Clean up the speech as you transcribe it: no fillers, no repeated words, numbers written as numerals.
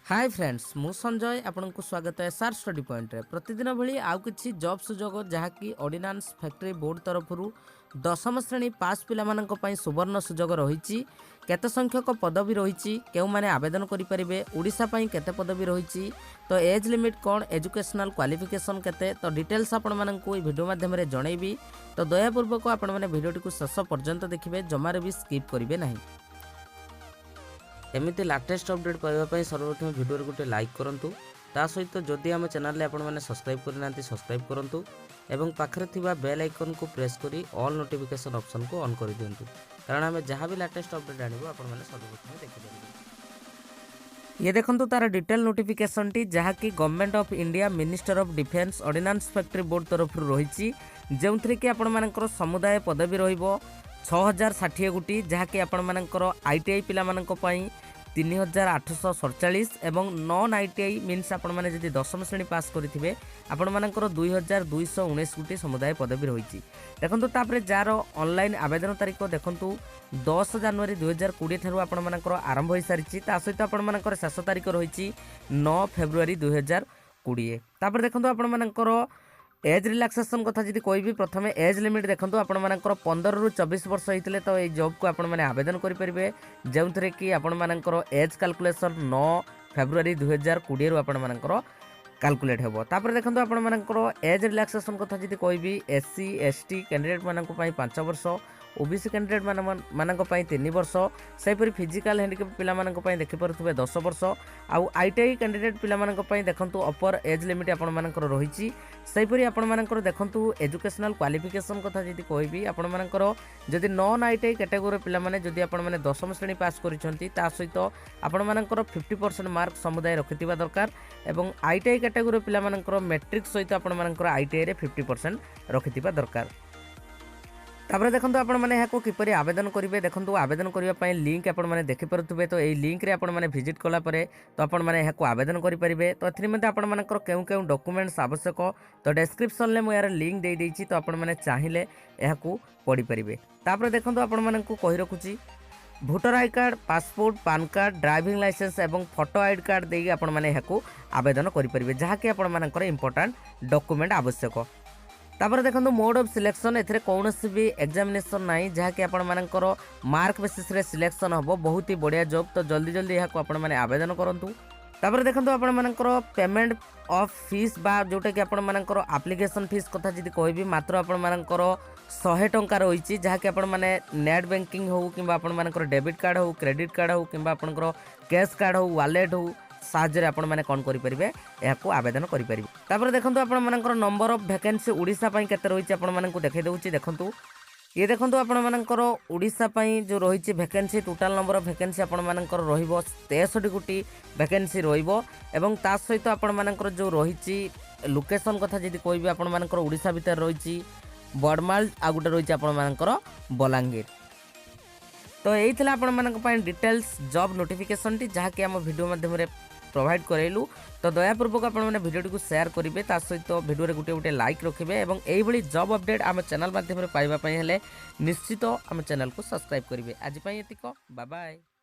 Hi friends मु संजय आपको स्वागत है सार स्टडी पॉइंट रे प्रतिदिन भली आउ किछि जॉब सुजोग जहाँकि ऑर्डिनेंस फैक्ट्री बोर्ड तरफ दशम श्रेणी पास पिला मानक पई सुवर्ण सुजोग रही केते संख्यक पदवी रही केउ माने आवेदन करि परिबे ओडिशा पई केते पदवी रही तो एज लिमिट कौन एजुकेशनल क्वालिफिकेशन केते तो डिटेल्स आपण मानक ई वीडियो माध्यम रे जणैबी तो दयापूर्वक आपण माने वीडियोटी को शेष पर्यंत देखिबे जमारे भी स्किप करिवे नहीं। एमती लाटेस्ट अपडेट पाइबापी सर्वप्रथम वीडियो गोटे लाइक करूँ ता सहित जदि आम चैनल आपण मैंने सब्सक्राइब करना सब्सक्राइब करूँ एवं पाखरे थिबा बेल आइकन को प्रेस करी ऑल नोटिफिकेशन ऑप्शन को ऑन कर दिंतु कारण आम जहाँ भी लाटेस्ट अपडेट आणबो आपण मैंने सर्वप्रथम देखिपारे। ये देखंतु तार डिटेल नोटिफिकेशन टी जहाँकि government of India minister of defence ordnance factory board तरफ रही जो थी कि आपण मानकर समुदाय पदवी रहिबो 6060 गोटी जहाँकि आपण मानकर आईटीआई पिला मानक पई 3847 एवं नॉन आईटीआई मीन्स आपण माने जदि दशम श्रेणी पास करिथिबे आपण मानकर 2219 गोटी समुदाय पदवी रही। देखंतु तापरे जार ऑनलाइन आवेदन तारीख देखंतु 10 जनवरी 2020 ठारू आपण मानकर आरंभ होई सारिछि ता सहित आपण मानकर शेष तारीख रही 9 फेब्रुआरी 2020। तापर देखंतु आपण मानकर एज रिलैक्सेशन कथा जी कोई प्रथम एज लिमिट देखो आपण मानकर 15 रु 24 वर्ष होते तो ये जॉब को आपण मैंने आवेदन करेंगे जो थे कि आपण मानकर एज कैलकुलेशन 9 फेब्रुआरी 2020 आपण मानकर कैलकुलेट हेबो। तापर देखंतु आपण मानकर एज रिलैक्सेशन कथा जी कोई एससी एसटी कैंडिडेट मानक पई 5 वर्ष ओबीसी कैंडिडेट मानक पई 3 वर्ष सेपरी फिजिकल हैंडिकैप पिला मानक पई देखि परथुबे 10 वर्ष आउ आईटीआई कैंडिडेट पिला मानक पई देखंतु अपर एज लिमिट आपण मानकर रहिछि सेपरी आपण मानकर देखंतु एजुकेशनल क्वालिफिकेशन कथा जदि कहबी आपण मानकर जदि नॉन आईटीआई कैटेगोरी पिला माने जदि आपण माने दशम श्रेणी पास करिसंती ता सहित आपण मानकर 50% मार्क समुदाय रखिथिबा दरकार एवं आईटीआई कैटेगोरी पिला मानकर मैट्रिक सहित आपण मानकर आईटीआई रे 50% रखिथिबा दरकार। तापर देखो आपण मैंने यहाँ किपरि आवेदन करेंगे देखो आवेदन करने लिंक आपण मैंने देखिपे तो यही लिंक रे आपण मैंने विजिट कलापर तो आपण मैंने यहाँ आवेदन करेंगे तो ए आपण मानकर केउ केउ डॉक्यूमेंट्स आवश्यक तो डिस्क्रिप्शन में मुझे लिंक दे देइछि तो आपण मैंने चाहिए यहाँ पढ़ी पारे। तापर देखो आपण मानक कहि रखुछि voter ID card passport PAN card driving licence एवं फोटो आईडी कार्ड देगी आपण मैंने यहाँ आवेदन करेंगे जहाँकि आपण मानकर इंपोर्टेंट डॉक्यूमेंट आवश्यक। तापर देखो मोड ऑफ सिलेक्शन एथरे कौन भी एग्जामिनेशन नहीं जहाँकि आपण मानकर मार्क बेसिस रे सिलेक्शन हम बहुत ही बढ़िया जॉब तो जल्दी जल्दी यहाँ आपण मैंने आवेदन करूँ। तापर देखो आपण मानकर पेमेंट ऑफ फीस बा जोटा कि आपण मानकर एप्लिकेशन फीस कथा जदि कहबी मात्र आपण मानकर 100 टंका रही जहाँकि आपण माने नेट बैंकिंग हो कि आपण मानकर डेबिट कार्ड हो क्रेडिट कार्ड हो कि आपणकर कैश कार्ड हो वॉलेट हो साहाଯ୍ୟରେ आपण माने कोन करि परिबे याको आवेदन करि परिबे। तापर देखंतु आपण मानकर नंबर ऑफ वैकेंसी ओडिसा पई केते रहिछि आपण मानकु देखाइ दउछि देखंतु ये देखंतु आपण मानकर ओडिसा पई जो रहिछि vacancy total number of vacancy आपण मानकर रहिबो 63 गोटी वैकेंसी रहिबो एवं ता सहित आपण मानकर जो रहिछि लोकेशन कथा जदि कोइबे आपण मानकर ओडिसा भीतर रहिछि बडमाल आ गुटे रहिछि आपण मानकर बलांगीर। तो यही थी आपण मानक पई डिटेल्स जॉब नोटिफिकेशन टी जहाँकि आम वीडियो माध्यम प्रोवाइड करेलु तो दयापूर्वक आपण मैंने वीडियो को शेयर करेंगे ता सहित वीडियो गोटे गोटे लाइक रखिए और यही जॉब अपडेट आम चैनल माध्यम पाइबा निश्चित आम चैनल को सब्सक्राइब करेंगे। आज एतिक बाय बाय।